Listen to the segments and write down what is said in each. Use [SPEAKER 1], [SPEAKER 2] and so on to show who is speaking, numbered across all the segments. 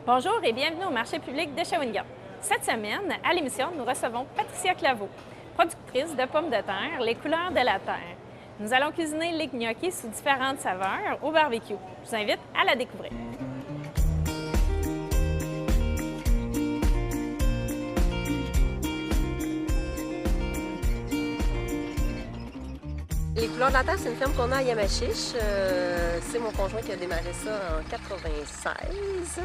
[SPEAKER 1] Bonjour et bienvenue au marché public de Shawinigan. Cette semaine, à l'émission, nous recevons Patricia Claveau, productrice de pommes de terre, les couleurs de la terre. Nous allons cuisiner les gnocchis sous différentes saveurs au barbecue. Je vous invite à la découvrir.
[SPEAKER 2] Les couleurs de la terre, c'est une ferme qu'on a à Yamachiche. C'est mon conjoint qui a démarré ça en 96.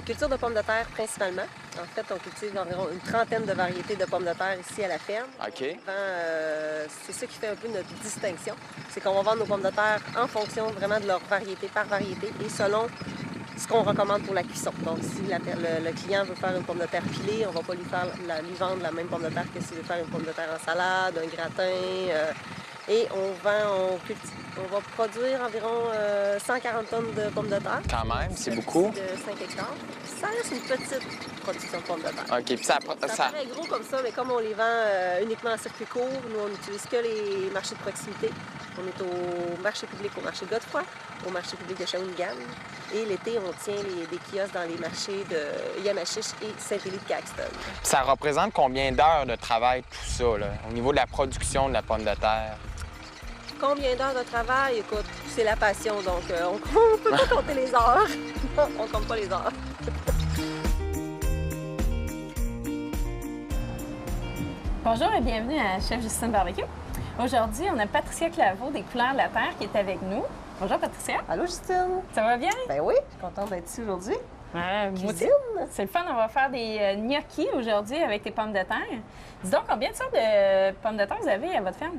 [SPEAKER 2] Culture de pommes de terre principalement. En fait, on cultive environ une trentaine de variétés de pommes de terre ici à la ferme.
[SPEAKER 3] OK.
[SPEAKER 2] C'est ça qui fait un peu notre distinction. C'est qu'on va vendre nos pommes de terre en fonction vraiment de leur variété, par variété, et selon ce qu'on recommande pour la cuisson. Donc, si le client veut faire une pomme de terre pilée, on ne va pas lui vendre la même pomme de terre que s'il veut faire une pomme de terre en salade, un gratin. Et on va produire environ 140 tonnes de pommes de terre.
[SPEAKER 3] Quand même, c'est beaucoup.
[SPEAKER 2] De 5 hectares. Ça reste une petite production de pommes de terre.
[SPEAKER 3] OK, puis ça...
[SPEAKER 2] Ça paraît gros comme ça, mais comme on les vend uniquement en circuit court, nous, on n'utilise que les marchés de proximité. On est au marché public, au marché Godefroy, au marché public de Shawinigan. Et l'été, on tient des kiosques dans les marchés de Yamachiche et Saint-Élie-de-Caxton.
[SPEAKER 3] Ça représente combien d'heures de travail, tout ça, là, au niveau de la production de la pomme de terre?
[SPEAKER 2] Combien d'heures de travail? Écoute, c'est la passion, donc on ne peut pas compter les heures. On compte pas les heures.
[SPEAKER 1] Bonjour et bienvenue à Chef Justine Barbecue. Aujourd'hui, on a Patricia Claveau des couleurs de la terre qui est avec nous. Bonjour Patricia.
[SPEAKER 2] Allô Justine?
[SPEAKER 1] Ça va bien?
[SPEAKER 2] Ben oui, je suis contente d'être ici aujourd'hui.
[SPEAKER 1] Moi aussi.
[SPEAKER 2] Cuisine.
[SPEAKER 1] C'est le fun, on va faire des gnocchis aujourd'hui avec tes pommes de terre. Dis donc, combien de sortes de pommes de terre vous avez à votre ferme?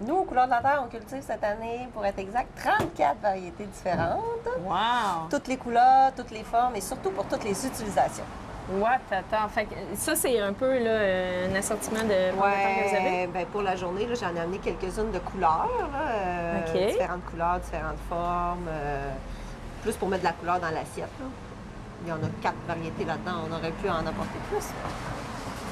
[SPEAKER 2] Nous, aux couleurs de la terre, on cultive cette année, pour être exact, 34 variétés différentes.
[SPEAKER 1] Wow!
[SPEAKER 2] Toutes les couleurs, toutes les formes et surtout pour toutes les utilisations.
[SPEAKER 1] Attends. Fait que ça, c'est un peu là, un assortiment de pommes de terre que vous avez?
[SPEAKER 2] Bien, pour la journée, là, j'en ai amené quelques-unes de couleurs. Là,
[SPEAKER 1] OK.
[SPEAKER 2] Différentes couleurs, différentes formes. Plus pour mettre de la couleur dans l'assiette. Là. Il y en a 4 variétés là-dedans. On aurait pu en apporter plus.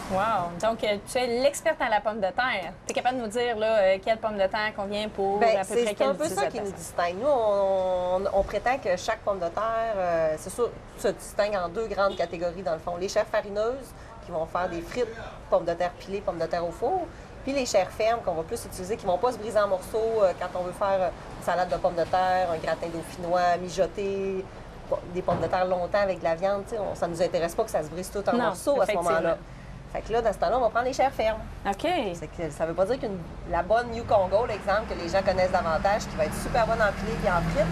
[SPEAKER 1] Wow! Donc, tu es l'experte à la pomme de terre. Tu es capable de nous dire là, quelle pomme de terre convient pour
[SPEAKER 2] Bien,
[SPEAKER 1] à peu près
[SPEAKER 2] c'est
[SPEAKER 1] quelle
[SPEAKER 2] un peu ça qui nous
[SPEAKER 1] utilisation?
[SPEAKER 2] distingue. Nous, on prétend que chaque pomme de terre, c'est sûr, se distingue en 2 grandes catégories, dans le fond. Les chairs farineuses, qui vont faire des frites, pommes de terre pilées, pommes de terre au four. Puis les chairs fermes, qu'on va plus utiliser, qui ne vont pas se briser en morceaux quand on veut faire une salade de pommes de terre, un gratin dauphinois, mijoter des pommes de terre longtemps avec de la viande. Ça ne nous intéresse pas que ça se brise tout en morceaux à ce moment-là. Fait que là, dans ce temps-là, on va prendre les chairs fermes.
[SPEAKER 1] OK.
[SPEAKER 2] Ça ne veut pas dire que la bonne Yukon Gold, l'exemple, que les gens connaissent davantage, qui va être super bonne en pilée et en frites,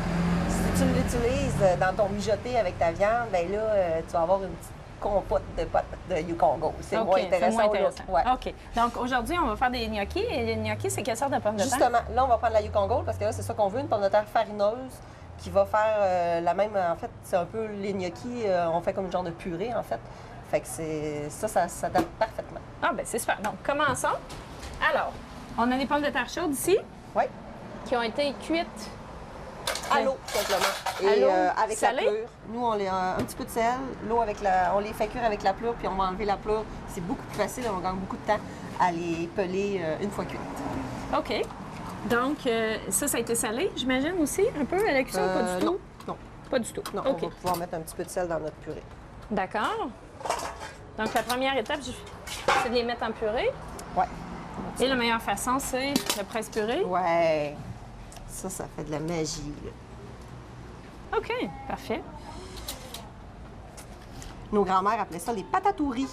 [SPEAKER 2] si tu l'utilises dans ton mijoté avec ta viande, bien là, tu vas avoir une petite compote de potes de Yukon Gold. C'est moins intéressant.
[SPEAKER 1] Ouais. OK. Donc, aujourd'hui, on va faire des gnocchis. Et les gnocchis, c'est quelle sorte de pommes de terre?
[SPEAKER 2] Justement, là, on va prendre la Yukon Gold parce que là, c'est ça qu'on veut, une pomme de terre farineuse qui va faire la même... En fait, c'est un peu les gnocchis, on fait comme une genre de purée, en fait. Fait que ça s'adapte parfaitement.
[SPEAKER 1] Ah, bien, c'est super. Donc, commençons. Alors, on a des pommes de terre chaudes ici.
[SPEAKER 2] Oui.
[SPEAKER 1] Qui ont été cuites.
[SPEAKER 2] À l'eau, tout simplement.
[SPEAKER 1] À
[SPEAKER 2] Et
[SPEAKER 1] l'eau,
[SPEAKER 2] avec
[SPEAKER 1] salée?
[SPEAKER 2] la pleure. Nous, on les un petit peu de sel, l'eau on les fait cuire avec la pleure, puis on va enlever la pleure. C'est beaucoup plus facile, on gagne beaucoup de temps à les peler une fois cuites.
[SPEAKER 1] OK. Donc, ça a été salé, j'imagine aussi, un peu à la cuisson, pas du tout?
[SPEAKER 2] Non.
[SPEAKER 1] Pas du tout.
[SPEAKER 2] Non,
[SPEAKER 1] OK.
[SPEAKER 2] on va pouvoir mettre un petit peu de sel dans notre purée.
[SPEAKER 1] D'accord. Donc, la première étape, c'est de les mettre en purée.
[SPEAKER 2] Oui.
[SPEAKER 1] Et la meilleure façon, c'est le presse-purée.
[SPEAKER 2] Ouais. Ça fait de la magie, là.
[SPEAKER 1] OK, parfait.
[SPEAKER 2] Nos grands-mères appelaient ça les patatouris.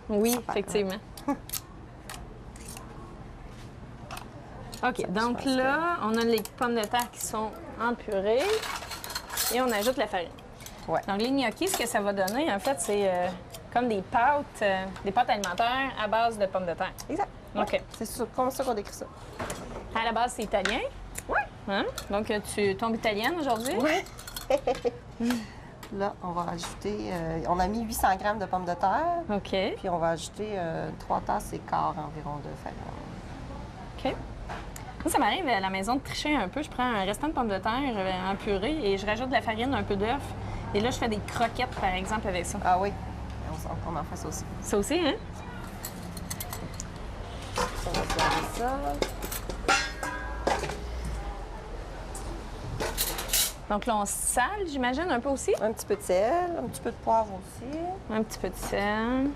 [SPEAKER 1] Oui, effectivement. OK, donc là, on a les pommes de terre qui sont en purée et on ajoute la farine.
[SPEAKER 2] Ouais.
[SPEAKER 1] Donc, les gnocchis, ce que ça va donner, en fait, c'est comme des pâtes alimentaires à base de pommes de terre.
[SPEAKER 2] Exact.
[SPEAKER 1] OK.
[SPEAKER 2] C'est comme ça qu'on décrit ça.
[SPEAKER 1] À la base, c'est italien.
[SPEAKER 2] Oui.
[SPEAKER 1] Hein? Donc, tu tombes italienne aujourd'hui?
[SPEAKER 2] Oui. Là, on va rajouter... on a mis 800 grammes de pommes de terre.
[SPEAKER 1] OK.
[SPEAKER 2] Puis on va ajouter 3 tasses et quart environ de farine.
[SPEAKER 1] OK. Moi, ça m'arrive à la maison de tricher un peu. Je prends un restant de pommes de terre en purée et je rajoute de la farine, un peu d'œuf. Et là, je fais des croquettes, par exemple, avec ça.
[SPEAKER 2] Ah oui. On en fait ça aussi.
[SPEAKER 1] Ça aussi, hein?
[SPEAKER 2] On va garder ça.
[SPEAKER 1] Donc là, on sale, j'imagine, un peu aussi.
[SPEAKER 2] Un petit peu de sel, un petit peu de poivre aussi.
[SPEAKER 1] Un petit peu de sel.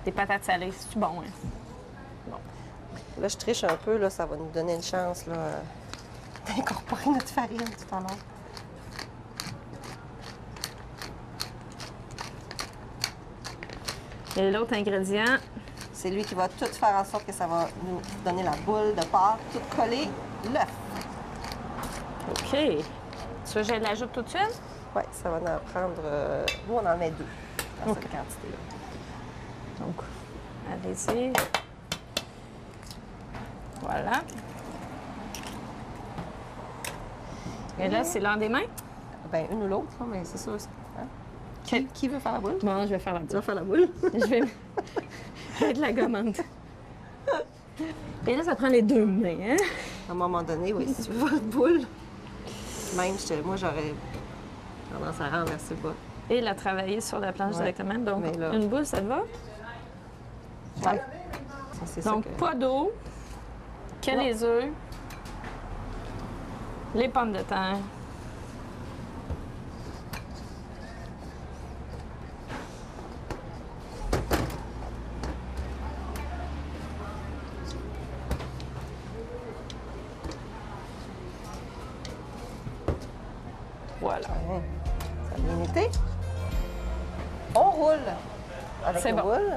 [SPEAKER 1] Des patates salées, c'est bon, hein?
[SPEAKER 2] Là, je triche un peu, là, ça va nous donner une chance là, d'incorporer notre farine tout à l'heure.
[SPEAKER 1] Et l'autre ingrédient,
[SPEAKER 2] C'est lui qui va tout faire en sorte que ça va nous donner la boule de pâte, tout coller l'œuf.
[SPEAKER 1] OK. Tu veux que je l'ajoute tout de suite?
[SPEAKER 2] Oui, ça va en prendre. Nous, on en met 2 dans
[SPEAKER 1] OK.
[SPEAKER 2] cette quantité-là.
[SPEAKER 1] Donc, allez-y. Voilà. Et là, c'est l'heure des mains?
[SPEAKER 2] Ben une ou l'autre, là, mais c'est sûr. Hein? Qui veut faire la boule?
[SPEAKER 1] Bon, je vais faire la
[SPEAKER 2] Tu vas faire la boule?
[SPEAKER 1] Je vais mettre la gommande. Et là, ça prend les 2 mains, hein?
[SPEAKER 2] À un moment donné, oui, si tu veux faire une boule. Même, moi, j'aurais tendance à renverser le bas.
[SPEAKER 1] Et la travailler sur la planche
[SPEAKER 2] Ouais.
[SPEAKER 1] directement. Donc,
[SPEAKER 2] Mais là-
[SPEAKER 1] une boule, ça te va?
[SPEAKER 2] Ouais. C'est ça
[SPEAKER 1] Donc,
[SPEAKER 2] que...
[SPEAKER 1] pas d'eau, que
[SPEAKER 2] Non.
[SPEAKER 1] les œufs, les pommes de terre. Voilà.
[SPEAKER 2] Ouais. Ça a bien été. On roule avec
[SPEAKER 1] C'est
[SPEAKER 2] nos
[SPEAKER 1] bon.
[SPEAKER 2] boules.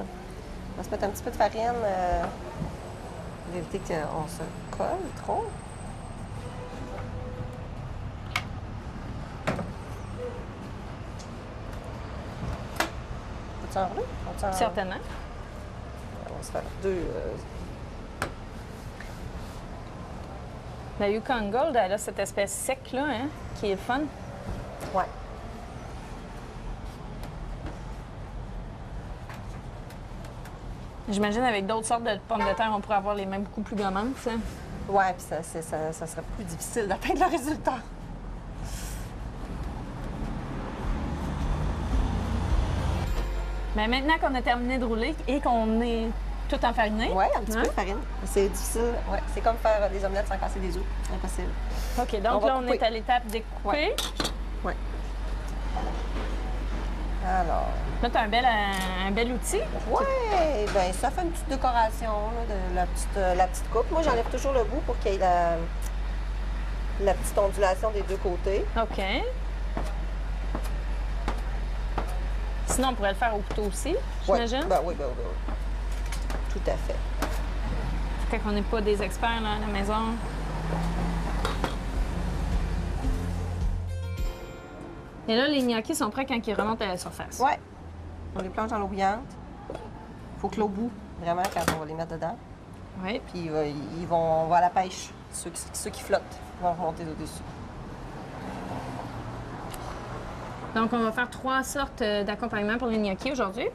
[SPEAKER 2] On va se mettre un petit peu de farine pour éviter qu'on se colle trop. Peux-tu en rouler?
[SPEAKER 1] Certainement.
[SPEAKER 2] On va se faire 2.
[SPEAKER 1] La Yukon Gold, elle a cette espèce sec-là, hein, qui est fun.
[SPEAKER 2] Ouais.
[SPEAKER 1] J'imagine avec d'autres sortes de pommes de terre, on pourrait avoir les mêmes beaucoup plus gommantes, ça.
[SPEAKER 2] Ouais, puis ça serait plus difficile d'atteindre le résultat.
[SPEAKER 1] Mais maintenant qu'on a terminé de rouler et qu'on est tout enfariné,
[SPEAKER 2] Ouais, un petit
[SPEAKER 1] hein?
[SPEAKER 2] peu de farine. C'est difficile. Ouais, c'est comme faire des omelettes sans casser des œufs. Impossible.
[SPEAKER 1] OK, donc
[SPEAKER 2] On va
[SPEAKER 1] là, on
[SPEAKER 2] couper.
[SPEAKER 1] est à l'étape découpée.
[SPEAKER 2] Ouais. Ouais. Alors.
[SPEAKER 1] Là, tu as un bel outil.
[SPEAKER 2] Ouais, ben ça fait une petite décoration là, de la petite coupe. Moi, j'enlève toujours le bout pour qu'il y ait la petite ondulation des deux côtés.
[SPEAKER 1] OK. Sinon, on pourrait le faire au couteau aussi, j'imagine.
[SPEAKER 2] Ouais, ben oui. Tout à fait.
[SPEAKER 1] Quand on n'est pas des experts là, à la maison. Et là, les gnocchis sont prêts quand ils remontent à la surface.
[SPEAKER 2] Ouais. On les plonge dans l'eau bouillante. Faut que l'eau bout, vraiment, quand on va les mettre dedans.
[SPEAKER 1] Oui.
[SPEAKER 2] Puis on va à la pêche. Ceux qui flottent vont remonter au-dessus.
[SPEAKER 1] Donc, on va faire 3 sortes d'accompagnement pour les gnocchis aujourd'hui.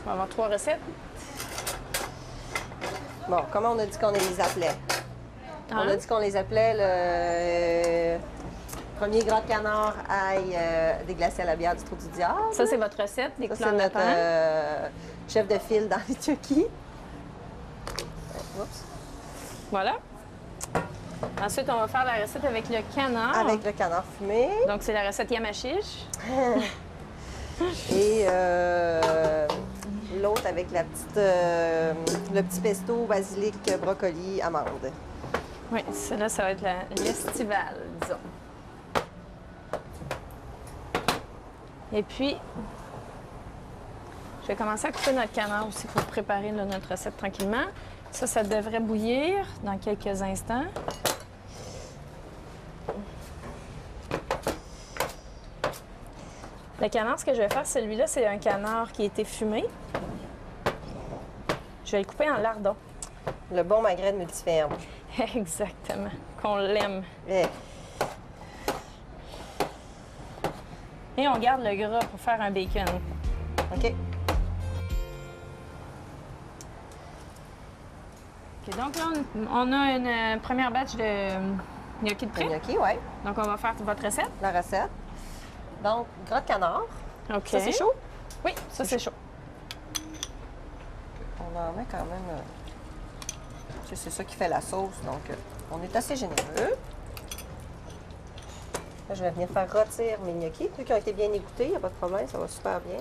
[SPEAKER 1] On va avoir 3 recettes.
[SPEAKER 2] Bon, comment on a dit qu'on les appelait? On
[SPEAKER 1] Hein?
[SPEAKER 2] a dit qu'on les appelait le premier gras de canard ail déglacé à la bière du trou du diable.
[SPEAKER 1] Ça, c'est votre recette, des
[SPEAKER 2] Ça,
[SPEAKER 1] couleurs
[SPEAKER 2] c'est
[SPEAKER 1] de
[SPEAKER 2] notre
[SPEAKER 1] lapin.
[SPEAKER 2] chef de file dans les gnocchis. Oups.
[SPEAKER 1] Voilà. Ensuite, on va faire la recette avec le canard.
[SPEAKER 2] Avec le canard fumé.
[SPEAKER 1] Donc, c'est la recette Yamachiche.
[SPEAKER 2] Et l'autre avec la petite, le petit pesto, basilic, brocoli, amande.
[SPEAKER 1] Oui, celle-là, ça va être l'estivale, disons. Et puis, je vais commencer à couper notre canard aussi pour préparer là, notre recette tranquillement. Ça devrait bouillir dans quelques instants. Le canard, ce que je vais faire, celui-là, c'est un canard qui a été fumé. Je vais le couper en lardons.
[SPEAKER 2] Le bon magret de multiferme.
[SPEAKER 1] Exactement. Qu'on l'aime.
[SPEAKER 2] Eh,
[SPEAKER 1] Et on garde le gras pour faire un bacon.
[SPEAKER 2] OK.
[SPEAKER 1] OK, donc là, on a une première batch de gnocchi de
[SPEAKER 2] Le
[SPEAKER 1] prêt.
[SPEAKER 2] gnocchi, oui.
[SPEAKER 1] Donc, on va faire votre recette.
[SPEAKER 2] La recette. Donc, gras de canard.
[SPEAKER 1] OK.
[SPEAKER 2] Ça, c'est chaud?
[SPEAKER 1] Oui, ça, c'est chaud.
[SPEAKER 2] On en met quand même... c'est ça qui fait la sauce, donc on est assez généreux. Là, je vais venir faire rôtir mes gnocchis. Ceux qui ont été bien égouttés, il n'y a pas de problème, ça va super bien.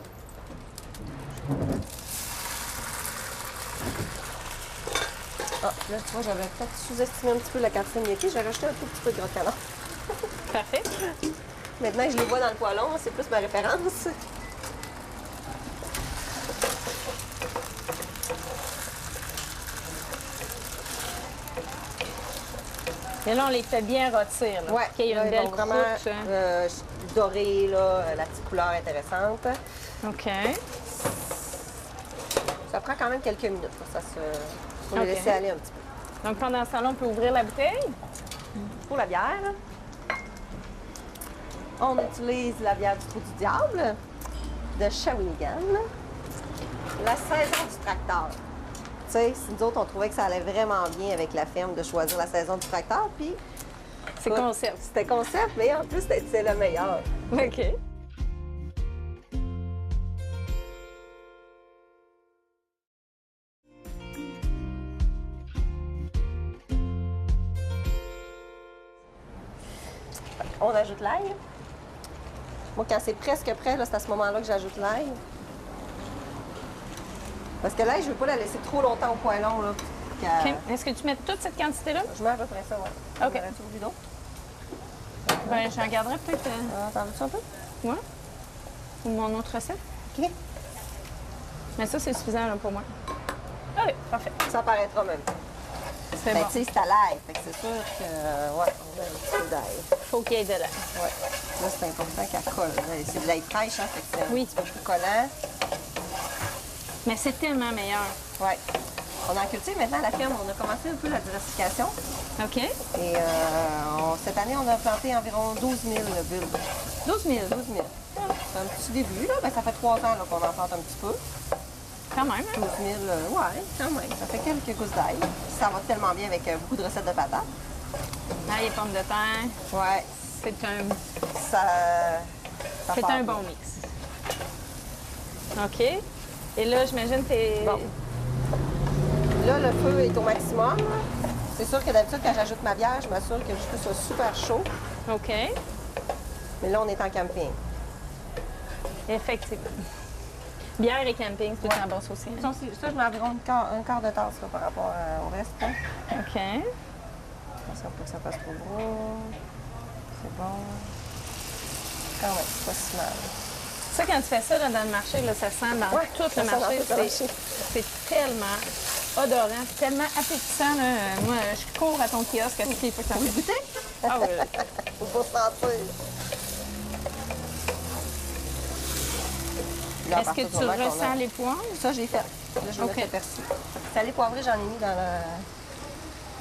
[SPEAKER 2] Ah, là, tu vois, j'avais peut-être sous-estimé un petit peu la quantité de gnocchis. J'ai rajouté un tout petit peu de gras de canard.
[SPEAKER 1] Parfait.
[SPEAKER 2] Maintenant, je les vois dans le poêlon, c'est plus ma référence.
[SPEAKER 1] Et là, on les fait bien rôtir, là,
[SPEAKER 2] Ouais,
[SPEAKER 1] pour qu'il y ait
[SPEAKER 2] là,
[SPEAKER 1] une
[SPEAKER 2] ils
[SPEAKER 1] belle
[SPEAKER 2] vont vraiment
[SPEAKER 1] croûte.
[SPEAKER 2] doré, là, la petite couleur intéressante.
[SPEAKER 1] OK.
[SPEAKER 2] Ça prend quand même quelques minutes pour ça pour
[SPEAKER 1] OK.
[SPEAKER 2] les laisser aller un petit peu.
[SPEAKER 1] Donc, pendant ce temps-là, on peut ouvrir la bouteille.
[SPEAKER 2] Pour la bière, on utilise la bière du Trou du Diable de Shawinigan. La saison du tracteur. Tu sais, nous autres, on trouvait que ça allait vraiment bien avec la ferme de choisir la saison du tracteur. Puis,
[SPEAKER 1] C'est
[SPEAKER 2] écoute,
[SPEAKER 1] concept.
[SPEAKER 2] c'était concept, mais en plus, c'est le meilleur.
[SPEAKER 1] OK.
[SPEAKER 2] On ajoute l'ail. Moi, quand c'est presque prêt, là, c'est à ce moment-là que j'ajoute l'ail. Parce que l'ail, je ne veux pas la laisser trop longtemps au poêlon. Là,
[SPEAKER 1] OK. Est-ce que tu mets toute cette quantité-là?
[SPEAKER 2] Je mets à peu près ça, ouais.
[SPEAKER 1] OK.
[SPEAKER 2] J'aurais-tu voulu d'autres?
[SPEAKER 1] Ben, je regarderai peut-être.
[SPEAKER 2] T'en veux-tu un peu?
[SPEAKER 1] Ouais. Ou mon autre recette.
[SPEAKER 2] OK.
[SPEAKER 1] Mais ça, c'est suffisant là, pour moi. OK, parfait.
[SPEAKER 2] Ça paraîtra même.
[SPEAKER 1] C'est
[SPEAKER 2] Ben,
[SPEAKER 1] bon.
[SPEAKER 2] tu sais, c'est à l'ail. Fait que c'est sûr que, ouais, on a un petit peu d'ail.
[SPEAKER 1] Faut qu'il y ait de l'ail.
[SPEAKER 2] Ouais. Là, c'est important qu'elle colle. C'est de l'ail fraîche, hein, fait que c'est un
[SPEAKER 1] Oui.
[SPEAKER 2] petit peu plus collant.
[SPEAKER 1] Mais c'est tellement meilleur.
[SPEAKER 2] Ouais. On en cultive maintenant à la ferme. On a commencé un peu la diversification.
[SPEAKER 1] OK.
[SPEAKER 2] Et cette année, on a planté environ 12 000 bulbes.
[SPEAKER 1] 12 000.
[SPEAKER 2] 12 000. C'est un petit début, là. Ben, ça fait 3 ans là, qu'on en plante un petit peu.
[SPEAKER 1] Quand même, hein?
[SPEAKER 2] 12 000, ouais, quand même. Ça fait quelques gousses d'ail. Ça va tellement bien avec beaucoup de recettes de patates.
[SPEAKER 1] Là, les pommes de terre,
[SPEAKER 2] Ouais,
[SPEAKER 1] c'est
[SPEAKER 2] ça part
[SPEAKER 1] un
[SPEAKER 2] bien.
[SPEAKER 1] bon mix. OK. Et là, j'imagine que t'es...
[SPEAKER 2] Bon. Là, le feu est au maximum. C'est sûr que d'habitude, quand j'ajoute ma bière, je m'assure que le jus soit super chaud.
[SPEAKER 1] OK.
[SPEAKER 2] Mais là, on est en camping.
[SPEAKER 1] Effectivement. Bière et camping, c'est tout en bosse aussi.
[SPEAKER 2] Ça,
[SPEAKER 1] Hein?
[SPEAKER 2] je mets environ un quart de tasse là, par rapport au reste. Hein.
[SPEAKER 1] OK.
[SPEAKER 2] Attention pour que ça passe trop gros. C'est bon. Quand même, c'est pas si mal.
[SPEAKER 1] Ça, quand tu fais ça là, dans le marché, là, ça sent dans
[SPEAKER 2] Ouais,
[SPEAKER 1] tout
[SPEAKER 2] ça
[SPEAKER 1] le
[SPEAKER 2] sent dans
[SPEAKER 1] marché.
[SPEAKER 2] tout le marché.
[SPEAKER 1] C'est tellement odorant, c'est tellement appétissant. Là. Moi, je cours à ton kiosque à toutes les fois que ça
[SPEAKER 2] Vous goûtez?
[SPEAKER 1] Ah oui.
[SPEAKER 2] Faut pas sentir. Là, à
[SPEAKER 1] Est-ce que
[SPEAKER 2] partir
[SPEAKER 1] tu
[SPEAKER 2] du moment qu'on
[SPEAKER 1] ressens
[SPEAKER 2] a-
[SPEAKER 1] les poivres?
[SPEAKER 2] Ça, j'ai fait. Là, je vais
[SPEAKER 1] OK.
[SPEAKER 2] mettre le persil. Salé poivré, j'en ai mis dans la...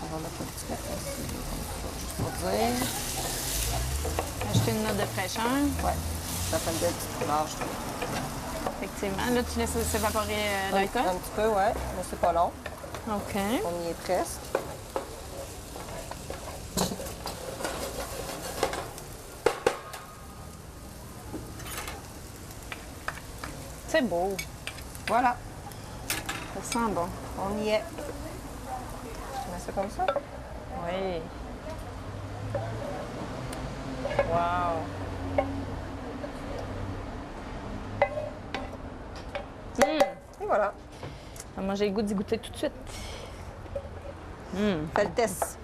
[SPEAKER 2] On va mettre un petit peu de persil, comme ça, juste pour dire.
[SPEAKER 1] Ajouter une note de fraîcheur.
[SPEAKER 2] Ouais, ça fait une belle petite couleur, je trouve.
[SPEAKER 1] Effectivement. Là, tu laisses s'évaporer l'alcool.
[SPEAKER 2] Un petit peu, ouais, mais c'est pas long.
[SPEAKER 1] OK.
[SPEAKER 2] On y est presque.
[SPEAKER 1] C'est beau.
[SPEAKER 2] Voilà,
[SPEAKER 1] Ça sent bon.
[SPEAKER 2] on y est. Je mets ça comme ça.
[SPEAKER 1] Oui. Wow.
[SPEAKER 2] Et voilà.
[SPEAKER 1] Ah, moi, j'ai le goût d'y goûter tout de suite.
[SPEAKER 2] Fais le test.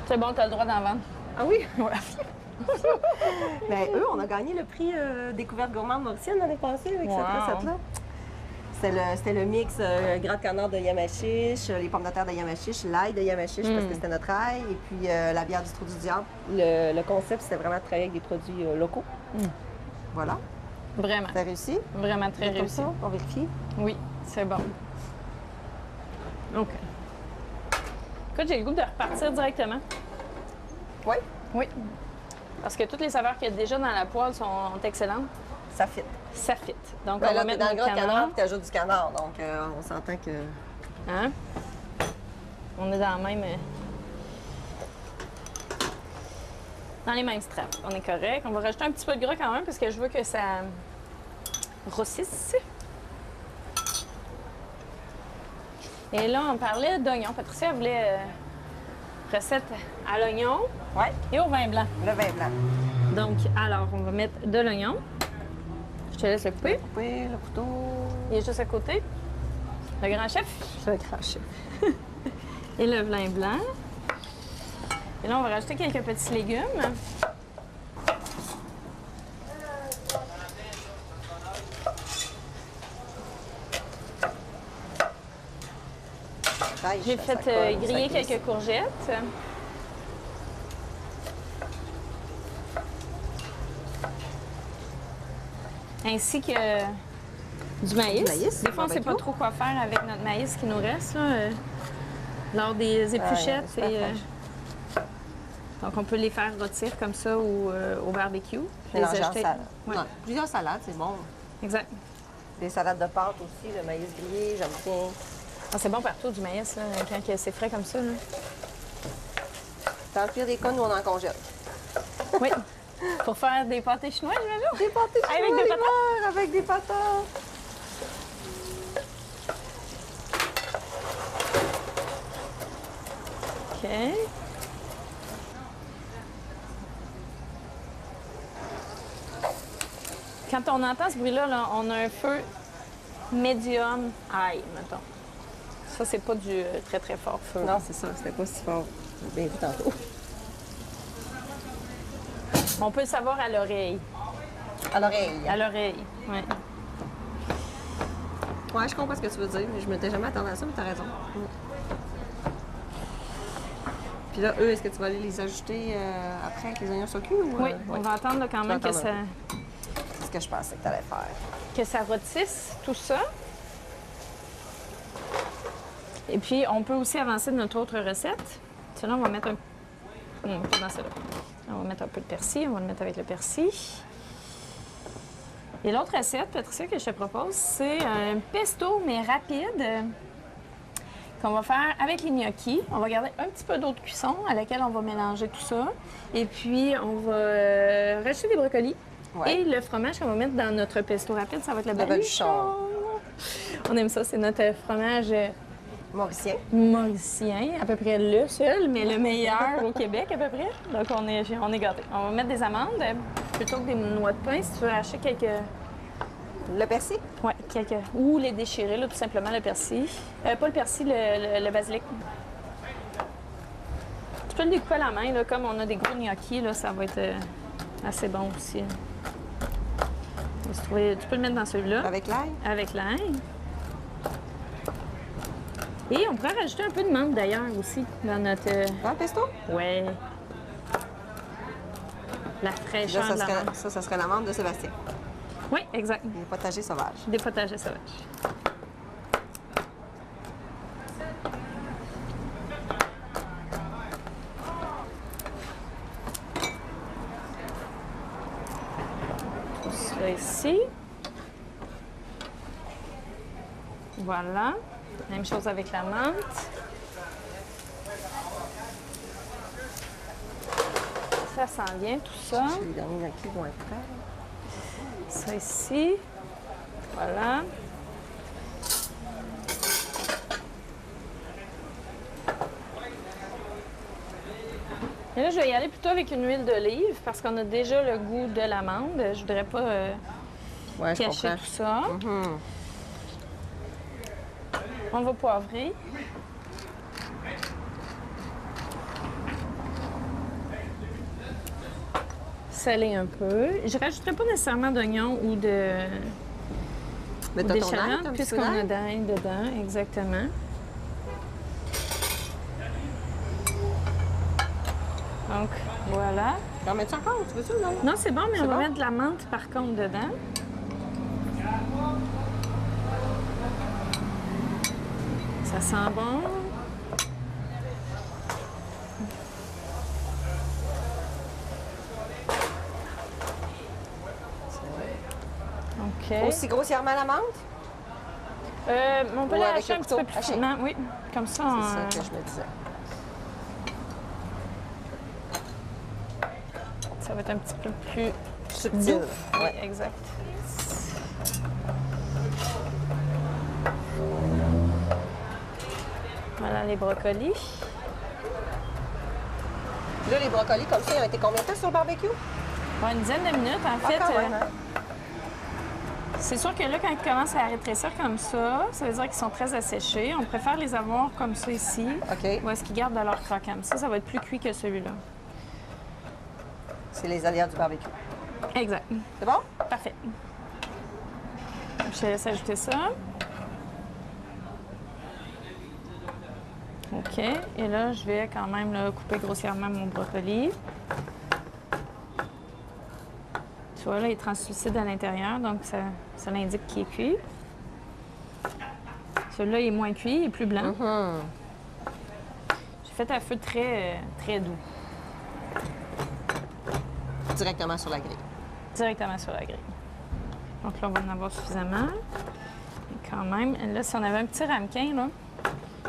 [SPEAKER 1] C'est bon, tu as le droit d'en vendre.
[SPEAKER 2] Ah oui?
[SPEAKER 1] Ouais.
[SPEAKER 2] Ben, eux, on a gagné le prix Découverte gourmande mauricienne l'année passée avec
[SPEAKER 1] Wow.
[SPEAKER 2] cette recette-là. C'était le mix gras de canard de Yamachiche, les pommes de terre de Yamachiche, l'ail de Yamachiche parce que c'était notre ail, et puis la bière du Trou du Diable. Le concept, c'était vraiment de travailler avec des produits locaux. Voilà.
[SPEAKER 1] Vraiment.
[SPEAKER 2] Ça a réussi?
[SPEAKER 1] Vraiment très
[SPEAKER 2] Comme
[SPEAKER 1] réussi.
[SPEAKER 2] ça, on vérifie.
[SPEAKER 1] Oui, c'est bon. OK. Écoute, j'ai le goût de repartir directement.
[SPEAKER 2] Oui,
[SPEAKER 1] Oui. Parce que toutes les saveurs qu'il y a déjà dans la poêle sont excellentes.
[SPEAKER 2] ça fit.
[SPEAKER 1] Ça fit. Donc,
[SPEAKER 2] Ben
[SPEAKER 1] on va
[SPEAKER 2] là, t'es
[SPEAKER 1] mettre
[SPEAKER 2] dans le
[SPEAKER 1] notre
[SPEAKER 2] gras de
[SPEAKER 1] canard.
[SPEAKER 2] canard, puis t'ajoutes du canard, donc on s'entend que...
[SPEAKER 1] Hein? On est dans la même... dans les mêmes straps. On est correct. On va rajouter un petit peu de gras quand même parce que je veux que ça grossisse. Et là, on parlait d'oignons. Patricia voulait recette à l'oignon.
[SPEAKER 2] Ouais,
[SPEAKER 1] et au vin blanc.
[SPEAKER 2] le vin blanc.
[SPEAKER 1] Donc, alors, on va mettre de l'oignon. Je te laisse le couper.
[SPEAKER 2] Oui, le couteau.
[SPEAKER 1] Il est juste à côté. Le grand chef. Le grand chef. Et le vin blanc. Et là, on va rajouter quelques petits légumes. J'ai fait griller quelques courgettes. Ainsi que du maïs. Des fois, on ne sait pas trop quoi faire avec notre maïs qui nous reste là, lors des épluchettes. Donc, on peut les faire rôtir comme ça au barbecue.
[SPEAKER 2] Mélanger en salade. Ouais. Non, plusieurs salades, c'est bon.
[SPEAKER 1] Exact.
[SPEAKER 2] Des salades de pâtes aussi, le maïs grillé, j'aime bien.
[SPEAKER 1] Ah, c'est bon partout du maïs, là, quand c'est frais comme ça. Là.
[SPEAKER 2] Dans le pire des cas, nous, on en congèle.
[SPEAKER 1] Oui. Pour faire des pâtés chinois, j'imagine?
[SPEAKER 2] Des pâtés chinois
[SPEAKER 1] avec des patates.
[SPEAKER 2] Avec des patates.
[SPEAKER 1] OK. Quand on entend ce bruit-là, là, on a un feu médium high, mettons. Ça, c'est pas du très, très fort feu.
[SPEAKER 2] Non, c'est ça. C'était pas si fort. Bien vu tantôt.
[SPEAKER 1] On peut le savoir à l'oreille.
[SPEAKER 2] À l'oreille.
[SPEAKER 1] À l'oreille, oui.
[SPEAKER 2] Ouais, je comprends ce que tu veux dire, mais je m'étais jamais attendue à ça, mais t'as raison. Puis là, eux, est-ce que tu vas aller les ajouter après que les oignons soient cuits ou...
[SPEAKER 1] Oui, on va attendre là, quand même que ça...
[SPEAKER 2] C'est ce que je pensais que tu allais faire.
[SPEAKER 1] Que ça rôtisse, tout ça. Et puis, on peut aussi avancer de notre autre recette. Celle-là, on va mettre un... pas dans celle-là. On va mettre un peu de persil. On va le mettre avec le persil. Et l'autre recette, Patricia, que je te propose, c'est un pesto, mais rapide, qu'on va faire avec les gnocchis. On va garder un petit peu d'eau de cuisson à laquelle on va mélanger tout ça. Et puis, on va rajouter des brocolis.
[SPEAKER 2] Ouais.
[SPEAKER 1] Et le fromage qu'on va mettre dans notre pesto rapide, ça va être le
[SPEAKER 2] baluchon.
[SPEAKER 1] On aime ça, c'est notre fromage
[SPEAKER 2] mauricien.
[SPEAKER 1] Mauricien, à peu près le seul, mais le meilleur au Québec à peu près. Donc on est gâtés. On va mettre des amandes plutôt que des noix de pain si tu veux acheter quelques...
[SPEAKER 2] Le persil?
[SPEAKER 1] Oui, quelques. Ou les déchirer, là, tout simplement, le persil. Pas le persil, le basilic. Tu peux le découper à la main, là, comme on a des gros gnocchis, là, ça va être assez bon aussi. Tu peux le mettre dans celui-là.
[SPEAKER 2] Avec l'ail?
[SPEAKER 1] Avec l'ail. Et on pourrait rajouter un peu de menthe d'ailleurs aussi dans notre...
[SPEAKER 2] Dans le pesto?
[SPEAKER 1] Oui. La fraîcheur
[SPEAKER 2] là,
[SPEAKER 1] de la menthe.
[SPEAKER 2] ça serait la menthe de Sébastien.
[SPEAKER 1] Oui, exact.
[SPEAKER 2] Des potagers sauvages.
[SPEAKER 1] Des potagers sauvages. Tout ça ici. Voilà. Même chose avec la menthe. Ça sent bien tout ça.
[SPEAKER 2] Les derniers gnocchis vont être prêts.
[SPEAKER 1] Ça ici. Voilà. Et là, je vais y aller plutôt avec une huile d'olive parce qu'on a déjà le goût de l'amande. Je voudrais pas cacher tout ça. On va poivrer. Saler un peu. Je ne rajouterai pas nécessairement d'oignons ou d'échalotes puisqu'on a d'ail dedans, exactement. Donc, voilà.
[SPEAKER 2] Tu en mets-tu encore? Tu veux-tu? Non,
[SPEAKER 1] non c'est bon, mais on va mettre de la menthe par contre dedans. Ça sent bon. OK.
[SPEAKER 2] Aussi grossièrement la menthe?
[SPEAKER 1] On peut la hacher un petit peu plus finement. Oui, comme ça.
[SPEAKER 2] C'est ça que je me disais.
[SPEAKER 1] Ça va être un petit peu plus
[SPEAKER 2] subtil.
[SPEAKER 1] Oui, exact. Voilà les brocolis.
[SPEAKER 2] Là, les brocolis, comme ça, ils ont été combien de temps sur le barbecue?
[SPEAKER 1] Bon, une dizaine de minutes, en fait.
[SPEAKER 2] Quand même, hein?
[SPEAKER 1] C'est sûr que là, quand ils commencent à rétrécir comme ça veut dire qu'ils sont très asséchés. On préfère les avoir comme ça ici.
[SPEAKER 2] OK.
[SPEAKER 1] Ou est-ce qu'ils gardent de leur croquant? Ça va être plus cuit que celui-là.
[SPEAKER 2] C'est les alliés du barbecue.
[SPEAKER 1] Exact.
[SPEAKER 2] C'est bon?
[SPEAKER 1] Parfait. Je te laisse ajouter ça. OK. Et là, je vais quand même là, couper grossièrement mon brocoli. Tu vois, là, il est translucide à l'intérieur, donc ça l'indique qu'il est cuit. Celui-là, il est moins cuit, il est plus blanc. J'ai fait à feu très, très doux.
[SPEAKER 2] Directement sur la grille.
[SPEAKER 1] Directement sur la grille. Donc là, on va en avoir suffisamment. Et quand même, là, si on avait un petit ramequin, là,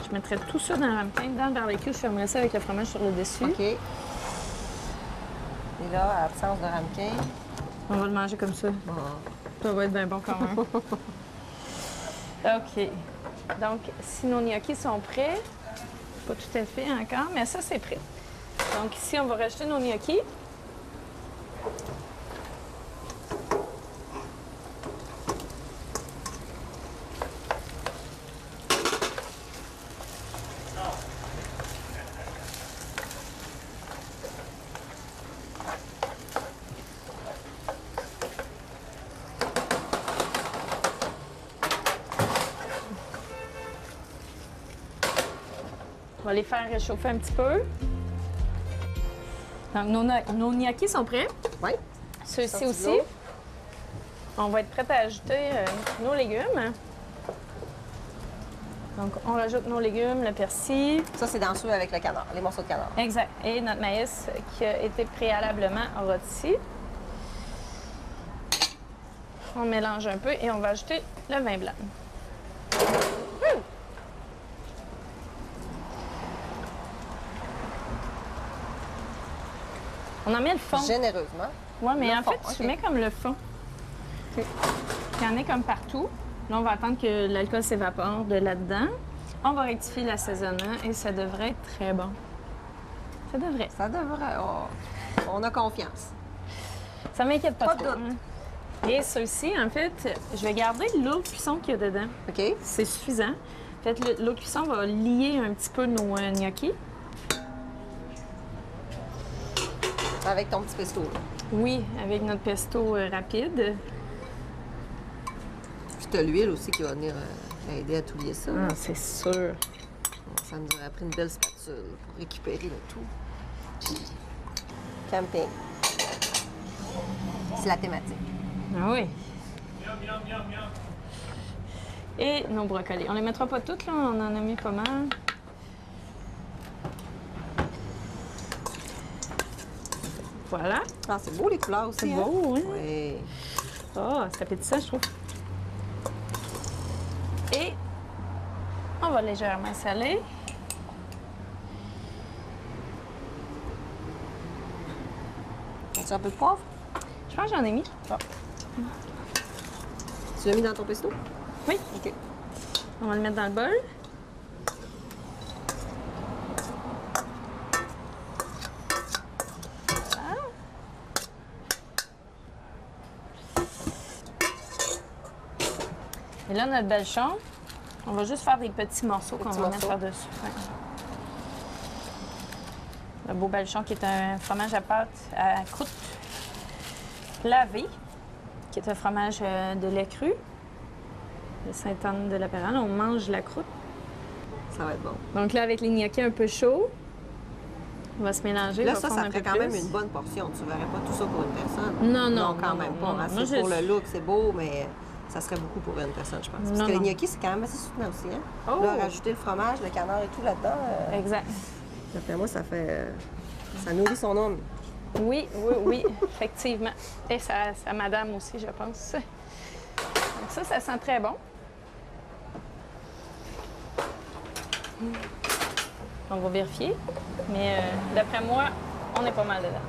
[SPEAKER 1] je mettrais tout ça dans le ramequin. Dans le barbecue, je fermerais ça avec le fromage sur le dessus.
[SPEAKER 2] OK. Et là, absence de ramequin.
[SPEAKER 1] On va le manger comme ça.
[SPEAKER 2] Bon.
[SPEAKER 1] Ça va être bien bon quand même. OK. Donc, si nos gnocchis sont prêts, pas tout à fait encore, mais ça, c'est prêt. Donc, ici, on va rajouter nos gnocchis. On va les faire réchauffer un petit peu. Donc, nos gnocchis sont prêts.
[SPEAKER 2] Oui.
[SPEAKER 1] Ceux-ci
[SPEAKER 2] Sorti de
[SPEAKER 1] aussi.
[SPEAKER 2] l'eau.
[SPEAKER 1] On va être prêts à ajouter nos légumes. Donc, on rajoute nos légumes, le persil.
[SPEAKER 2] Ça, c'est dans ceux avec le canard, les morceaux de canard.
[SPEAKER 1] Exact. Et notre maïs qui a été préalablement rôti. On mélange un peu et on va ajouter le vin blanc. On en met le fond.
[SPEAKER 2] Généreusement.
[SPEAKER 1] Oui, mais
[SPEAKER 2] Le
[SPEAKER 1] en
[SPEAKER 2] fond,
[SPEAKER 1] fait, tu
[SPEAKER 2] OK.
[SPEAKER 1] mets comme le fond. Il y en a comme partout. Là, on va attendre que l'alcool s'évapore de là-dedans. On va rectifier l'assaisonnement et ça devrait être très bon. Ça devrait.
[SPEAKER 2] Ça devrait. Oh, on a confiance.
[SPEAKER 1] Ça m'inquiète pas,
[SPEAKER 2] Pas
[SPEAKER 1] trop.
[SPEAKER 2] de doute.
[SPEAKER 1] hein. Et ceux-ci, en fait, je vais garder l'eau de cuisson qu'il y a dedans.
[SPEAKER 2] OK?
[SPEAKER 1] C'est suffisant. En fait, l'eau de cuisson va lier un petit peu nos gnocchis.
[SPEAKER 2] Avec ton petit pesto. Là.
[SPEAKER 1] Oui, avec notre pesto rapide.
[SPEAKER 2] Puis t'as l'huile aussi qui va venir aider à tout lier ça. là.
[SPEAKER 1] C'est sûr.
[SPEAKER 2] Ça nous aurait pris une belle spatule pour récupérer le tout. Camping. C'est la thématique.
[SPEAKER 1] Ah oui. Et nos brocolis. On les mettra pas toutes, là. On en a mis pas mal. Voilà.
[SPEAKER 2] Ah, c'est beau les couleurs aussi.
[SPEAKER 1] C'est
[SPEAKER 2] hein?
[SPEAKER 1] beau, hein?
[SPEAKER 2] Oui.
[SPEAKER 1] Oh, c'est appétissant, je trouve. Et on va légèrement saler.
[SPEAKER 2] As-tu un peu de poivre?
[SPEAKER 1] Je pense que j'en ai mis.
[SPEAKER 2] Tu l'as mis dans ton pesto?
[SPEAKER 1] Oui.
[SPEAKER 2] OK.
[SPEAKER 1] On va le mettre dans le bol. Et là, notre belchon, on va juste faire des petits morceaux qu'on
[SPEAKER 2] petits
[SPEAKER 1] va mettre
[SPEAKER 2] morceaux.
[SPEAKER 1] par-dessus. Ouais. Le beau belchon qui est un fromage à pâte à croûte lavée, qui est un fromage de lait cru de Sainte-Anne-de-la-Péronne. On mange la croûte.
[SPEAKER 2] Ça va être bon.
[SPEAKER 1] Donc là, avec les gnocchis un peu chauds, on va se mélanger.
[SPEAKER 2] Là,
[SPEAKER 1] va
[SPEAKER 2] ça
[SPEAKER 1] fondre un
[SPEAKER 2] ferait
[SPEAKER 1] peu
[SPEAKER 2] quand même
[SPEAKER 1] plus.
[SPEAKER 2] une bonne portion. Tu verrais pas tout ça pour une personne.
[SPEAKER 1] Non, non,
[SPEAKER 2] quand
[SPEAKER 1] non,
[SPEAKER 2] même
[SPEAKER 1] non,
[SPEAKER 2] pas.
[SPEAKER 1] non.
[SPEAKER 2] hein.
[SPEAKER 1] Moi,
[SPEAKER 2] C'est pour
[SPEAKER 1] je-
[SPEAKER 2] le look, c'est beau, mais ça serait beaucoup pour une personne, je pense. Parce
[SPEAKER 1] Non,
[SPEAKER 2] que
[SPEAKER 1] non.
[SPEAKER 2] les gnocchis, c'est quand même assez soutenant aussi. Hein?
[SPEAKER 1] Oh!
[SPEAKER 2] Là, rajouter le fromage, le canard et tout là-dedans,
[SPEAKER 1] Exact.
[SPEAKER 2] d'après moi, ça fait... ça nourrit son homme.
[SPEAKER 1] Oui, oui, oui, effectivement. Et ça madame aussi, je pense. Donc ça sent très bon. On va vérifier. Mais d'après moi, on est pas mal dedans.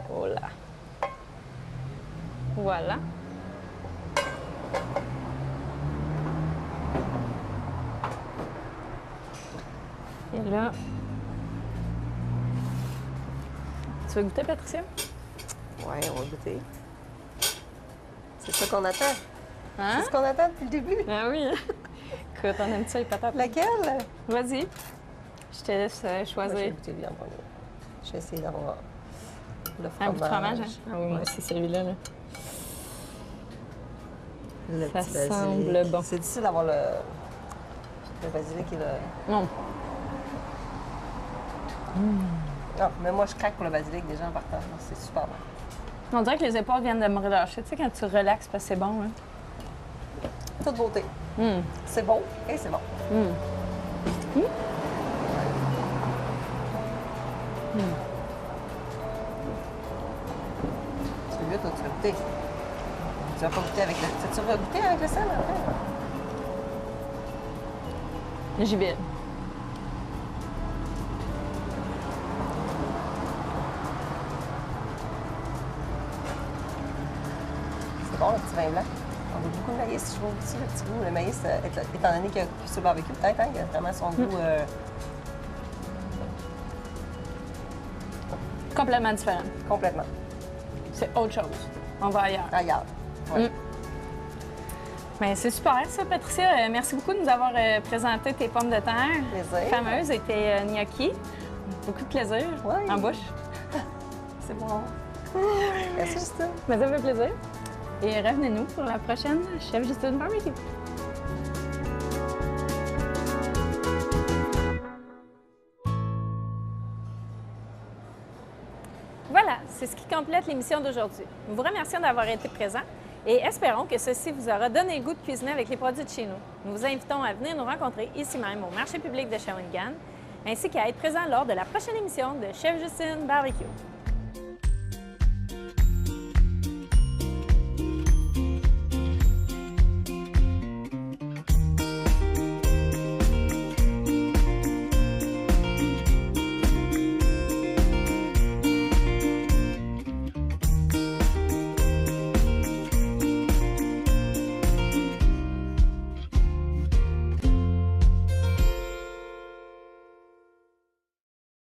[SPEAKER 1] Oh là. Et là... Tu veux goûter, Patricia?
[SPEAKER 2] Oui, on va goûter. C'est ça qu'on attend.
[SPEAKER 1] Hein?
[SPEAKER 2] C'est ce qu'on attend depuis le début.
[SPEAKER 1] Ah oui. Écoute, on aime ça, les patates.
[SPEAKER 2] Laquelle?
[SPEAKER 1] Vas-y. Je te laisse
[SPEAKER 2] Moi, je vais
[SPEAKER 1] choisir.
[SPEAKER 2] goûter lui en premier. Je vais essayer d'avoir le
[SPEAKER 1] Un
[SPEAKER 2] fromage.
[SPEAKER 1] bout de fromage, hein? Ah oui, moi aussi, celui-là. Là.
[SPEAKER 2] Le
[SPEAKER 1] Ça
[SPEAKER 2] petit basilic.
[SPEAKER 1] semble bon.
[SPEAKER 2] C'est difficile d'avoir le basilic et le...
[SPEAKER 1] Non.
[SPEAKER 2] Non, mais moi, je craque pour le basilic déjà en partant. C'est super bon.
[SPEAKER 1] On dirait que les épaules viennent de me relâcher. Tu sais, quand tu relaxes, parce que c'est bon. Hein?
[SPEAKER 2] Toute beauté.
[SPEAKER 1] Hum.
[SPEAKER 2] C'est beau et c'est bon. Celui-là, toi, tu vas goûter. Tu vas pas goûter avec le... Tu vas goûter avec le sel, après?
[SPEAKER 1] J'y vais.
[SPEAKER 2] C'est bon, le petit vin blanc. On a beaucoup de maïs, je trouve aussi, le petit goût. Le maïs, étant donné qu'il y a plus sur le barbecue, peut-être, hein, il a vraiment son goût
[SPEAKER 1] Complètement différent.
[SPEAKER 2] complètement
[SPEAKER 1] C'est autre chose. On va ailleurs.
[SPEAKER 2] ailleurs. Ouais.
[SPEAKER 1] Bien, c'est super, ça, Patricia. Merci beaucoup de nous avoir présenté tes pommes de terre
[SPEAKER 2] Plaisir.
[SPEAKER 1] fameuses et tes gnocchis. Beaucoup de plaisir
[SPEAKER 2] Oui.
[SPEAKER 1] en bouche.
[SPEAKER 2] C'est bon. Merci, Justine.
[SPEAKER 1] Mais ça fait plaisir. Et revenez-nous pour la prochaine Chef Justine Barbecue. Voilà, c'est ce qui complète l'émission d'aujourd'hui. Nous vous remercions d'avoir été présents et espérons que ceci vous aura donné le goût de cuisiner avec les produits de chez nous. Nous vous invitons à venir nous rencontrer ici même au marché public de Shawinigan, ainsi qu'à être présents lors de la prochaine émission de Chef Justine Barbecue.